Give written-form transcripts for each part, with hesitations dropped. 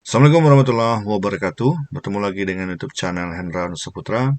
Assalamualaikum warahmatullahi wabarakatuh. Bertemu lagi dengan YouTube channel Hendra Saputra.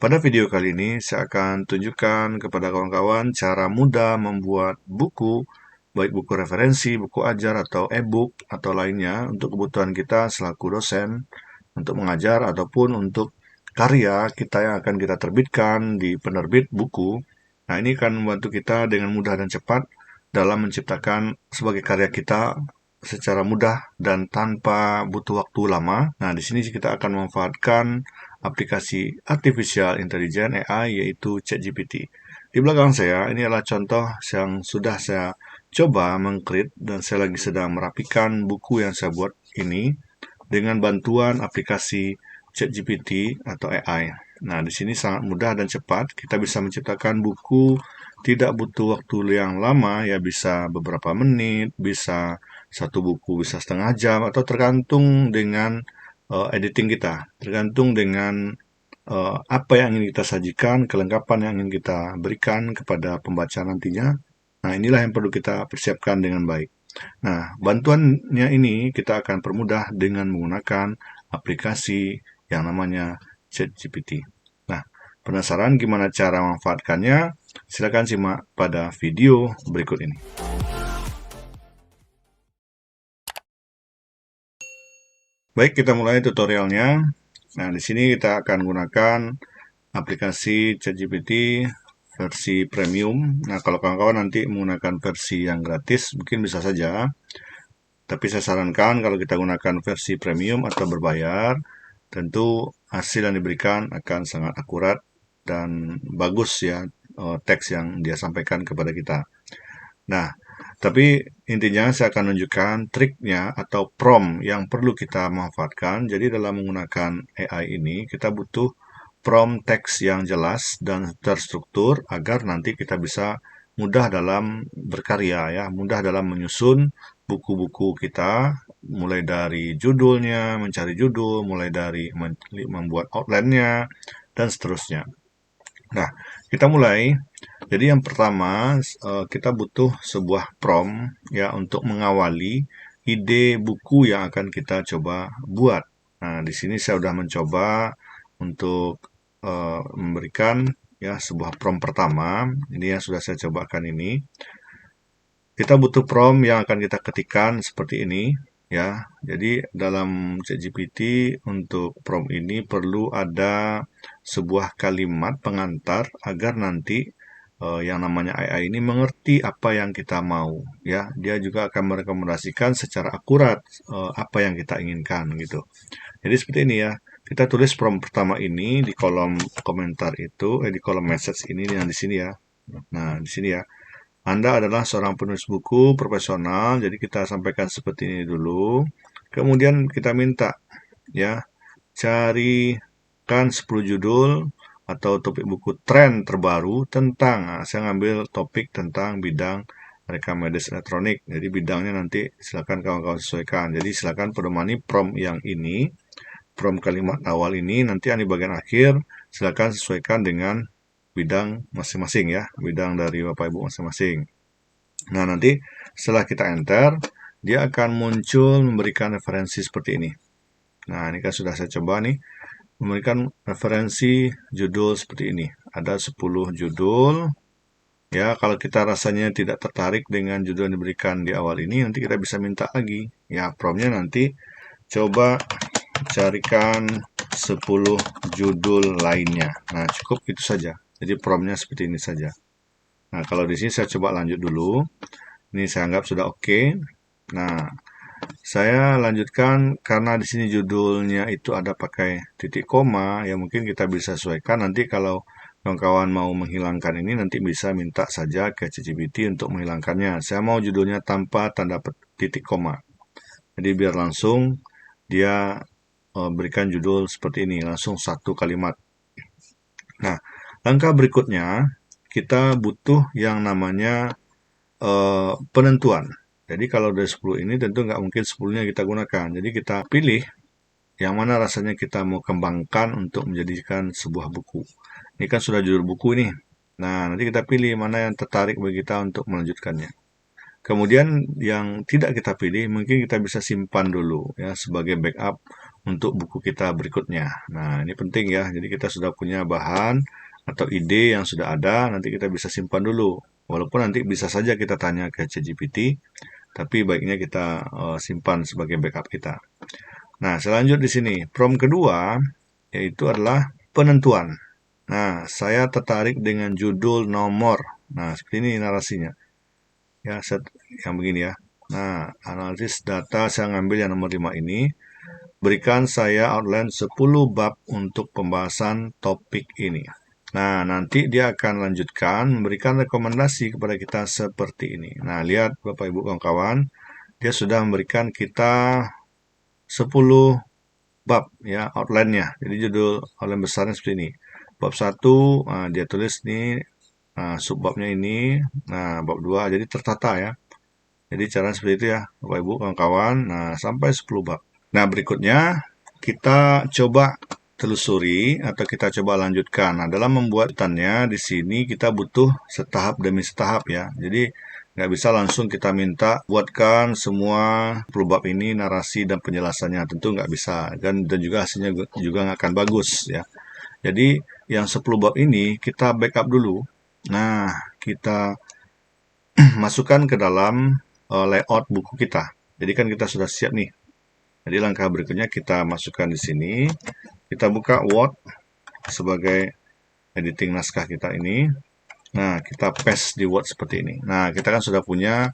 Pada video kali ini saya akan tunjukkan kepada kawan-kawan cara mudah membuat buku, baik buku referensi, buku ajar atau e-book atau lainnya untuk kebutuhan kita selaku dosen untuk mengajar ataupun untuk karya kita yang akan kita terbitkan di penerbit buku. Nah, ini akan membantu kita dengan mudah dan cepat dalam menciptakan sebagai karya kita secara mudah dan tanpa butuh waktu lama. Nah, di sini kita akan memanfaatkan aplikasi Artificial Intelligence AI yaitu ChatGPT. Di belakang saya ini adalah contoh yang sudah saya coba mengcreate dan saya lagi sedang merapikan buku yang saya buat ini dengan bantuan aplikasi ChatGPT atau AI. Nah, di sini sangat mudah dan cepat. Kita bisa menciptakan buku tidak butuh waktu yang lama, ya bisa beberapa menit, bisa satu buku bisa setengah jam, atau tergantung dengan editing kita, tergantung dengan apa yang ingin kita sajikan, kelengkapan yang ingin kita berikan kepada pembaca nantinya. Nah, inilah yang perlu kita persiapkan dengan baik. Nah, bantuannya ini kita akan permudah dengan menggunakan aplikasi yang namanya ChatGPT. Nah, penasaran gimana cara memanfaatkannya? Silakan simak pada video berikut ini. Baik, kita mulai tutorialnya. Nah, di sini kita akan gunakan aplikasi ChatGPT versi premium. Nah, kalau kawan-kawan nanti menggunakan versi yang gratis, mungkin bisa saja. Tapi saya sarankan kalau kita gunakan versi premium atau berbayar, tentu hasil yang diberikan akan sangat akurat dan bagus ya, teks yang dia sampaikan kepada kita. Nah, tapi intinya saya akan menunjukkan triknya atau prompt yang perlu kita manfaatkan. Jadi dalam menggunakan AI ini, kita butuh prompt teks yang jelas dan terstruktur agar nanti kita bisa mudah dalam berkarya ya, mudah dalam menyusun buku-buku kita, mulai dari judulnya, mencari judul, mulai dari membuat outline-nya, dan seterusnya. Nah, kita mulai. Jadi yang pertama, kita butuh sebuah prompt ya untuk mengawali ide buku yang akan kita coba buat. Nah, di sini saya sudah mencoba untuk memberikan ya sebuah prompt pertama. Ini yang sudah saya cobakan ini. Kita butuh prompt yang akan kita ketikkan seperti ini ya. Jadi dalam ChatGPT untuk prompt ini perlu ada sebuah kalimat pengantar agar nanti yang namanya AI ini mengerti apa yang kita mau ya. Dia juga akan merekomendasikan secara akurat apa yang kita inginkan gitu. Jadi seperti ini ya. Kita tulis prompt pertama ini di kolom komentar itu, di kolom message ini yang di sini ya. Nah, di sini ya. Anda adalah seorang penulis buku profesional, jadi kita sampaikan seperti ini dulu. Kemudian kita minta ya, carikan 10 judul atau topik buku tren terbaru tentang, saya ngambil topik tentang bidang rekam medis elektronik. Jadi bidangnya nanti silakan kawan-kawan sesuaikan. Jadi silakan pedomani prompt yang ini, prompt kalimat awal ini, nanti yang di bagian akhir silakan sesuaikan dengan bidang masing-masing ya, bidang dari Bapak Ibu masing-masing. Nah, nanti setelah kita enter, dia akan muncul memberikan referensi seperti ini. Nah, ini kan sudah saya coba nih, memberikan referensi judul seperti ini. Ada 10 judul. Ya, kalau kita rasanya tidak tertarik dengan judul yang diberikan di awal ini, nanti kita bisa minta lagi. Ya, promptnya nanti coba carikan 10 judul lainnya. Nah, cukup itu saja. Jadi promptnya seperti ini saja. Nah, kalau di sini saya coba lanjut dulu. Ini saya anggap sudah oke. Nah, saya lanjutkan karena di sini judulnya itu ada pakai titik koma, ya mungkin kita bisa sesuaikan. Nanti kalau kawan-kawan mau menghilangkan ini, nanti bisa minta saja ke ChatGPT untuk menghilangkannya. Saya mau judulnya tanpa tanda titik koma. Jadi biar langsung dia berikan judul seperti ini, langsung satu kalimat. Nah, langkah berikutnya kita butuh yang namanya penentuan. Jadi kalau dari 10 ini tentu nggak mungkin 10-nya kita gunakan. Jadi kita pilih yang mana rasanya kita mau kembangkan untuk menjadikan sebuah buku. Ini kan sudah judul buku ini. Nah, nanti kita pilih mana yang tertarik bagi kita untuk melanjutkannya. Kemudian yang tidak kita pilih mungkin kita bisa simpan dulu ya sebagai backup untuk buku kita berikutnya. Nah, ini penting ya. Jadi kita sudah punya bahan atau ide yang sudah ada, nanti kita bisa simpan dulu. Walaupun nanti bisa saja kita tanya ke ChatGPT, tapi baiknya kita simpan sebagai backup kita. Nah, selanjut di sini, prompt kedua yaitu adalah penentuan. Nah, saya tertarik dengan judul nomor. Nah, seperti ini narasinya. Ya, yang begini ya. Nah, analisis data saya ngambil yang nomor 5 ini. Berikan saya outline 10 bab untuk pembahasan topik ini. Nah, nanti dia akan lanjutkan memberikan rekomendasi kepada kita seperti ini. Nah, lihat Bapak Ibu kawan-kawan, dia sudah memberikan kita 10 bab ya outline-nya. Jadi judul outline besarnya seperti ini. Bab 1 dia tulis nih subbabnya ini. Nah, bab 2 jadi tertata ya. Jadi cara seperti itu ya, Bapak Ibu kawan-kawan. Nah, sampai 10 bab. Nah, berikutnya kita coba telusuri atau kita coba lanjutkan. Nah, dalam membuatannya di sini kita butuh setahap demi setahap ya. Jadi nggak bisa langsung kita minta buatkan semua 10 bab ini narasi dan penjelasannya. Tentu nggak bisa dan juga hasilnya juga nggak akan bagus ya. Jadi yang 10 bab ini kita backup dulu. Nah, kita masukkan ke dalam layout buku kita. Jadi kan kita sudah siap nih. Jadi langkah berikutnya kita masukkan di sini. Kita buka Word sebagai editing naskah kita ini. Nah, kita paste di Word seperti ini. Nah, kita kan sudah punya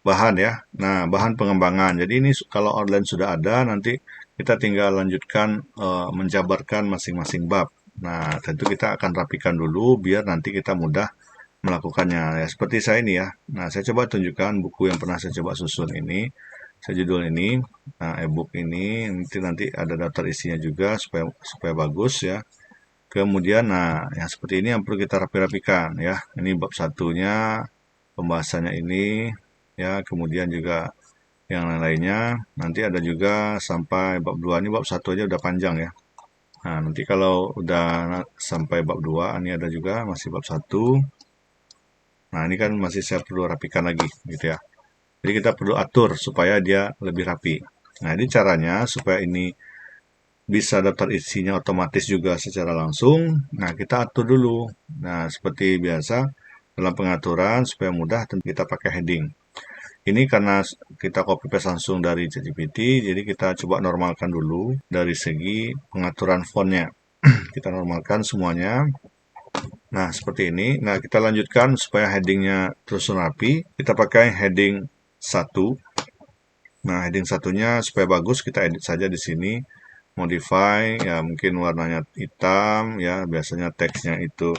bahan ya. Nah, bahan pengembangan. Jadi ini kalau outline sudah ada, nanti kita tinggal lanjutkan menjabarkan masing-masing bab. Nah, tentu kita akan rapikan dulu biar nanti kita mudah melakukannya. Ya, seperti saya ini ya. Nah, saya coba tunjukkan buku yang pernah saya coba susun ini. Saya judul ini, nah, e-book ini, nanti ada daftar isinya juga supaya bagus ya. Kemudian, nah, yang seperti ini yang perlu kita rapi-rapikan ya. Ini bab satunya, pembahasannya ini, ya. Kemudian juga yang lain-lainnya. Nanti ada juga sampai bab 2 ini, bab 1 aja udah panjang ya. Nah, nanti kalau udah sampai bab 2, ini ada juga masih bab 1. Nah, ini kan masih saya perlu rapikan lagi gitu ya. Jadi kita perlu atur supaya dia lebih rapi. Nah, ini caranya supaya ini bisa daftar isinya otomatis juga secara langsung. Nah, kita atur dulu. Nah, seperti biasa dalam pengaturan supaya mudah tentu kita pakai heading. Ini karena kita copy paste langsung dari ChatGPT, jadi kita coba normalkan dulu dari segi pengaturan fontnya. Kita normalkan semuanya. Nah, seperti ini. Nah, kita lanjutkan supaya headingnya terus rapi. Kita pakai heading 1. Nah, heading satunya supaya bagus kita edit saja di sini. Modify, ya mungkin warnanya hitam, ya biasanya teksnya itu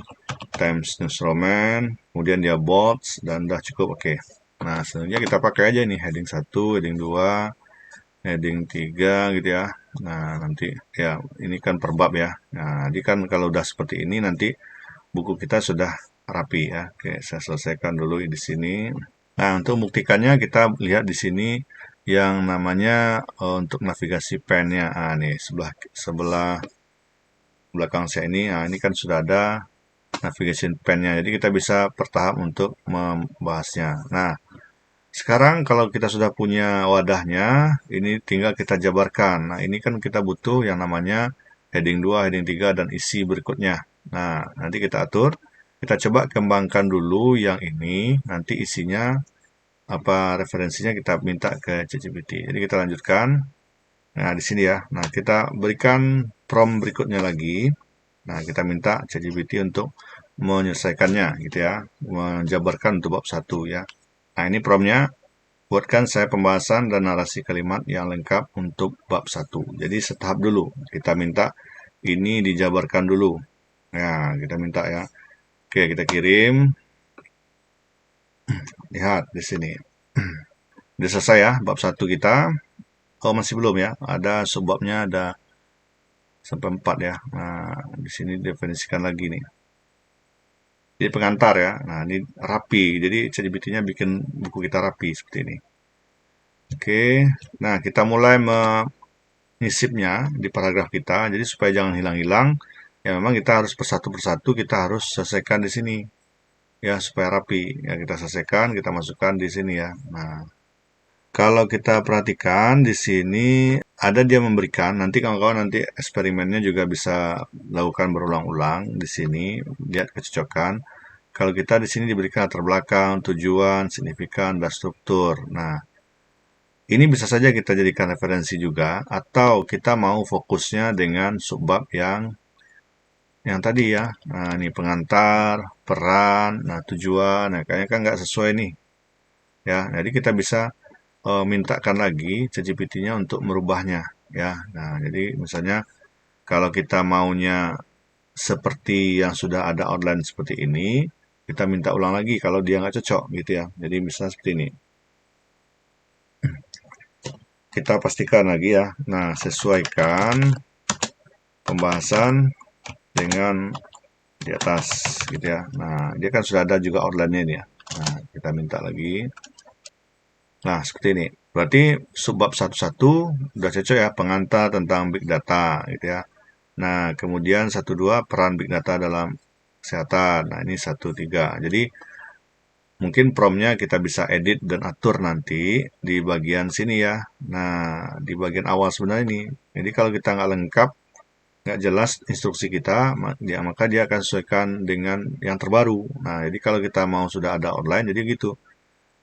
Times News Roman. Kemudian dia bold, dan udah cukup, oke. Nah, selanjutnya kita pakai aja ini heading 1, heading 2, heading 3 gitu ya. Nah, nanti ya ini kan per bab ya. Nah, jadi kan kalau udah seperti ini nanti buku kita sudah rapi ya. Oke, saya selesaikan dulu di sini. Nah, untuk membuktikannya kita lihat di sini yang namanya untuk navigasi pennya. Nah, nih sebelah belakang saya ini, nah ini kan sudah ada navigation pennya. Jadi kita bisa bertahap untuk membahasnya. Nah, sekarang kalau kita sudah punya wadahnya, ini tinggal kita jabarkan. Nah, ini kan kita butuh yang namanya heading 2, heading 3, dan isi berikutnya. Nah, nanti kita atur. Kita coba kembangkan dulu yang ini. Nanti isinya, apa referensinya kita minta ke ChatGPT. Jadi kita lanjutkan. Nah, di sini ya. Nah, kita berikan prompt berikutnya lagi. Nah, kita minta ChatGPT untuk menyelesaikannya gitu ya. Menjabarkan untuk bab 1 ya. Nah, ini promptnya. Buatkan saya pembahasan dan narasi kalimat yang lengkap untuk bab 1. Jadi setahap dulu. Kita minta ini dijabarkan dulu. Ya, kita minta ya. Oke, kita kirim. Lihat di sini. Sudah selesai ya bab 1 kita. Oh, masih belum ya. Ada subbabnya, ada sampai 4 ya. Nah, di sini definisikan lagi nih. Jadi pengantar ya. Nah, ini rapi. Jadi ChatGPT-nya bikin buku kita rapi seperti ini. Oke. Nah, kita mulai menyisipnya di paragraf kita. Jadi supaya jangan hilang-hilang, ya memang kita harus persatu-persatu kita harus selesaikan di sini. ya supaya rapi. Ya kita selesaikan, kita masukkan di sini ya. Nah, kalau kita perhatikan di sini ada dia memberikan, nanti kawan-kawan nanti eksperimennya juga bisa lakukan berulang-ulang di sini, lihat kecocokan. Kalau kita di sini diberikan latar belakang, tujuan, signifikan, dan struktur. Nah, ini bisa saja kita jadikan referensi juga, atau kita mau fokusnya dengan subbab yang tadi ya. Nah, ini pengantar, peran, nah tujuan, nah kayaknya kan nggak sesuai nih. Ya, jadi kita bisa mintakan lagi ChatGPT-nya untuk merubahnya ya. Nah, jadi misalnya kalau kita maunya seperti yang sudah ada outline seperti ini, kita minta ulang lagi kalau dia nggak cocok gitu ya. Jadi misalnya seperti ini. Kita pastikan lagi ya. Nah, sesuaikan pembahasan dengan di atas gitu ya. Nah, dia kan sudah ada juga outline-nya nih ya. Nah, kita minta lagi. Nah, seperti ini. Berarti subbab 11 udah cocok ya, pengantar tentang big data gitu ya. Nah, kemudian 12 peran big data dalam kesehatan. Nah, ini 13. Jadi mungkin promnya kita bisa edit dan atur nanti di bagian sini ya. Nah, di bagian awal sebenarnya ini. Jadi kalau kita nggak lengkap, nggak jelas instruksi kita, maka dia akan sesuaikan dengan yang terbaru. Nah, jadi kalau kita mau sudah ada online, jadi gitu.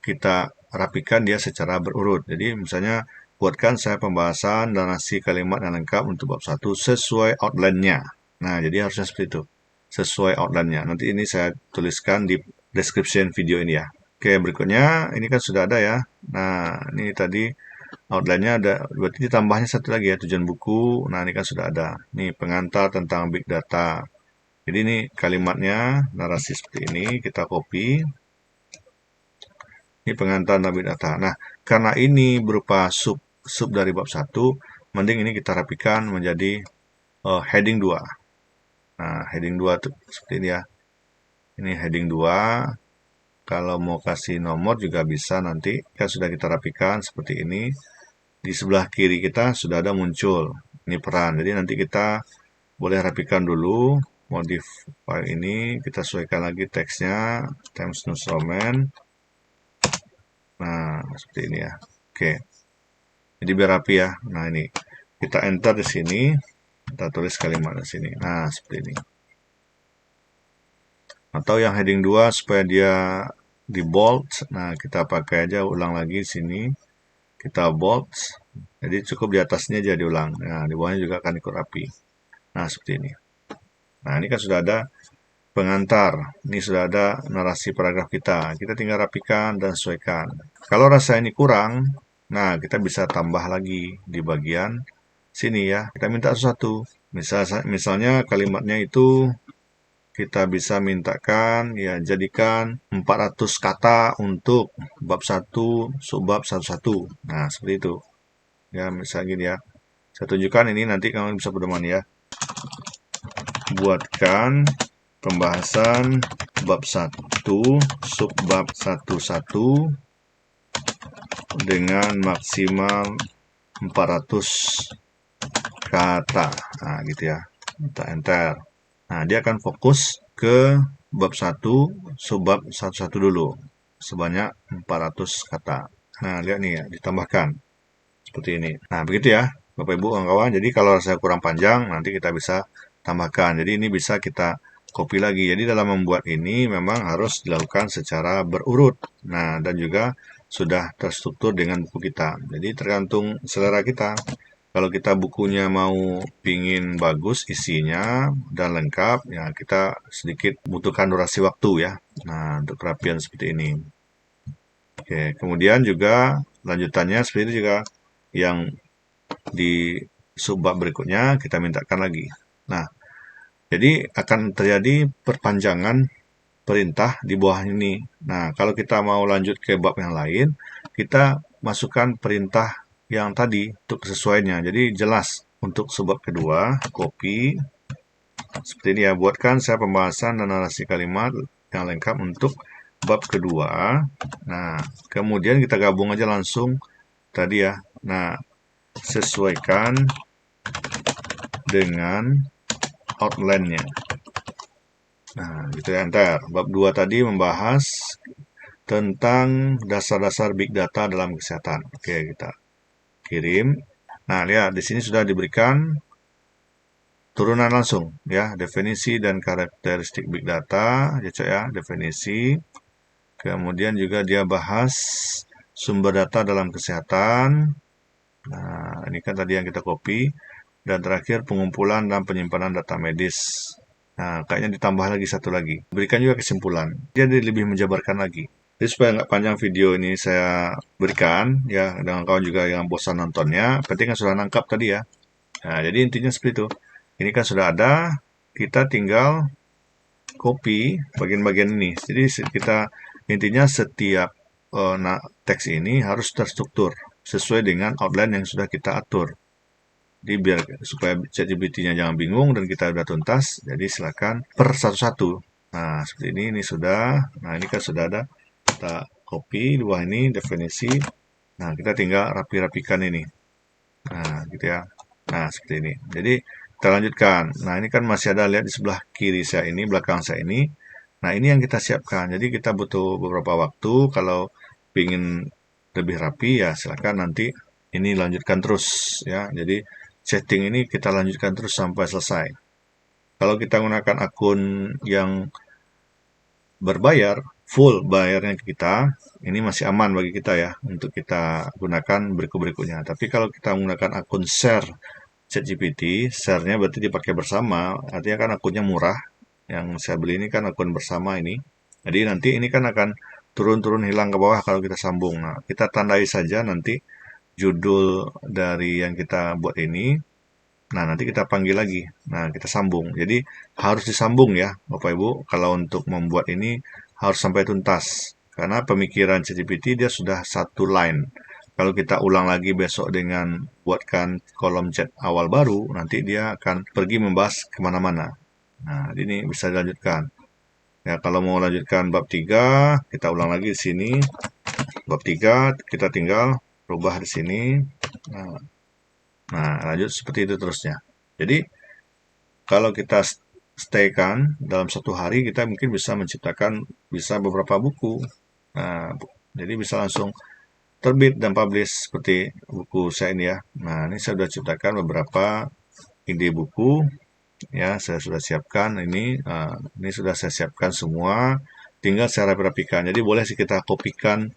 Kita rapikan dia secara berurut. Jadi misalnya buatkan saya pembahasan dan narasi kalimat yang lengkap untuk bab 1 sesuai outline-nya. Nah, jadi harusnya seperti itu. Sesuai outline-nya. Nanti ini saya tuliskan di description video ini ya. Oke, berikutnya ini kan sudah ada ya. Nah, ini tadi outline-nya ada, berarti ditambahnya satu lagi ya, tujuan buku. Nah, ini kan sudah ada. Nih, pengantar tentang big data. Jadi ini kalimatnya, narasi seperti ini, kita copy. Ini pengantar dan big data. Nah, karena ini berupa sub dari bab 1, mending ini kita rapikan menjadi heading 2. Nah, heading 2 tuh seperti ini ya. Ini heading 2. Kalau mau kasih nomor juga bisa nanti. Kan sudah kita rapikan seperti ini. Di sebelah kiri kita sudah ada muncul. Ini peran. Jadi nanti kita boleh rapikan dulu. Modif file ini. Kita sesuaikan lagi teksnya. Times New Roman. Nah, seperti ini ya. Oke. Jadi biar rapi ya. Nah, ini. Kita enter di sini. Kita tulis kalimat di sini. Nah, seperti ini. Atau yang heading 2 supaya dia di bold. Nah, kita pakai aja ulang lagi di sini. Kita bold. Jadi cukup di atasnya aja diulang. Nah, di bawahnya juga akan ikut rapi. Nah, seperti ini. Nah, ini kan sudah ada pengantar. Ini sudah ada narasi paragraf kita. Kita tinggal rapikan dan sesuaikan. Kalau rasa ini kurang, nah kita bisa tambah lagi di bagian sini ya. Kita minta sesuatu. Misalnya kalimatnya itu kita bisa mintakan ya jadikan 400 kata untuk bab 1 subbab 11. Nah, seperti itu. Ya, misalnya gini ya. Saya tunjukkan ini nanti kamu bisa berteman ya. Buatkan pembahasan bab 1 subbab 11 dengan maksimal 400 kata. Nah, gitu ya. Kita enter. Nah, dia akan fokus ke bab 1 subbab 11 dulu. Sebanyak 400 kata. Nah, lihat nih ya, ditambahkan. Seperti ini. Nah, begitu ya, Bapak Ibu, kawan-kawan. Jadi kalau saya kurang panjang, nanti kita bisa tambahkan. Jadi ini bisa kita copy lagi. Jadi dalam membuat ini memang harus dilakukan secara berurut. Nah, dan juga sudah terstruktur dengan buku kita. Jadi tergantung selera kita. Kalau kita bukunya mau pingin bagus isinya dan lengkap, ya kita sedikit butuhkan durasi waktu ya. Nah, untuk perapian seperti ini. Oke, kemudian juga lanjutannya seperti itu juga yang di subbab berikutnya kita mintakan lagi. Nah, jadi akan terjadi perpanjangan perintah di bawah ini. Nah, kalau kita mau lanjut ke bab yang lain, kita masukkan perintah yang tadi untuk kesesuaiannya. Jadi jelas untuk subbab kedua, copy. Seperti ini ya, buatkan saya pembahasan dan narasi kalimat yang lengkap untuk bab kedua. Nah, kemudian kita gabung aja langsung tadi ya. Nah, sesuaikan dengan outline-nya. Nah, gitu ya, enter. Bab 2 tadi membahas tentang dasar-dasar big data dalam kesehatan. Oke, kita kirim. Nah, lihat di sini sudah diberikan turunan langsung ya, definisi dan karakteristik big data, ya, definisi. Kemudian juga dia bahas sumber data dalam kesehatan. Nah, ini kan tadi yang kita copy. Dan terakhir pengumpulan dan penyimpanan data medis. Nah, kayaknya ditambah lagi satu lagi. Berikan juga kesimpulan. Dia lebih menjabarkan lagi. Jadi supaya nggak panjang video ini saya berikan, ya, dengan kawan juga yang bosan nontonnya, penting kan sudah nangkap tadi ya. Nah, jadi intinya seperti itu. Ini kan sudah ada, kita tinggal copy bagian-bagian ini. Jadi kita intinya setiap teks ini harus terstruktur sesuai dengan outline yang sudah kita atur. Jadi biar supaya ChatGPT-nya jangan bingung dan kita udah tuntas, jadi silakan per satu-satu. Nah, seperti ini sudah. Nah, ini kan sudah ada. Kita copy di bawah ini definisi. Nah, kita tinggal rapi-rapikan ini. Nah, gitu ya. Nah, seperti ini. Jadi kita lanjutkan. Nah, ini kan masih ada, lihat di sebelah kiri saya ini, belakang saya ini. Nah, ini yang kita siapkan. Jadi kita butuh beberapa waktu. Kalau ingin lebih rapi ya silakan nanti ini lanjutkan terus ya. Jadi setting ini kita lanjutkan terus sampai selesai. Kalau kita menggunakan akun yang berbayar, full bayarnya ke kita, ini masih aman bagi kita ya untuk kita gunakan berikut-berikutnya. Tapi kalau kita menggunakan akun share ChatGPT, share-nya berarti dipakai bersama, artinya kan akunnya murah. Yang saya beli ini kan akun bersama ini. Jadi nanti ini kan akan turun-turun hilang ke bawah kalau kita sambung. Nah, kita tandai saja nanti judul dari yang kita buat ini. Nah, nanti kita panggil lagi. Nah, kita sambung. Jadi harus disambung ya, Bapak Ibu. Kalau untuk membuat ini harus sampai tuntas. Karena pemikiran ChatGPT dia sudah satu line. Kalau kita ulang lagi besok dengan buatkan kolom chat awal baru, nanti dia akan pergi membahas kemana-mana. Nah, ini bisa dilanjutkan. Ya, kalau mau lanjutkan bab 3, kita ulang lagi di sini. Bab 3, kita tinggal rubah di sini. Nah, lanjut seperti itu terusnya. Jadi, kalau kita stay-kan dalam satu hari, kita mungkin bisa menciptakan bisa beberapa buku. Nah, jadi bisa langsung terbit dan publish seperti buku saya ini ya. Nah, ini saya sudah ciptakan beberapa ide buku. Ya, saya sudah siapkan ini sudah saya siapkan semua. Tinggal saya rapi-rapikan. Jadi boleh sih kita kopikan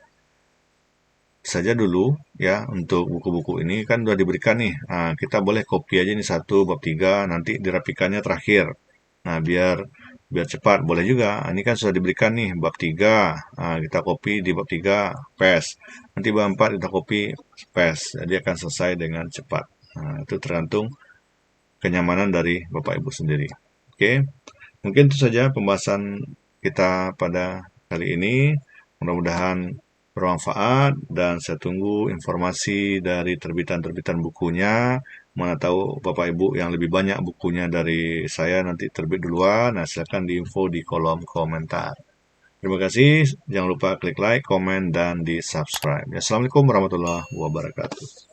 saja dulu ya untuk buku-buku ini kan sudah diberikan nih. Nah, kita boleh copy aja nih 1 bab 3 nanti dirapikannya terakhir. Nah, biar cepat boleh juga. Ini kan sudah diberikan nih bab 3. Nah, kita copy di bab 3 paste. Nanti bab 4 kita copy paste. Jadi akan selesai dengan cepat. Nah, itu tergantung kenyamanan dari Bapak Ibu sendiri. Oke. Mungkin itu saja pembahasan kita pada kali ini. Mudah-mudahan bermanfaat dan saya tunggu informasi dari terbitan-terbitan bukunya. Mana tahu Bapak Ibu yang lebih banyak bukunya dari saya nanti terbit duluan. Nah, silakan diinfo di kolom komentar. Terima kasih. Jangan lupa klik like, komen, dan di subscribe. Assalamualaikum warahmatullahi wabarakatuh.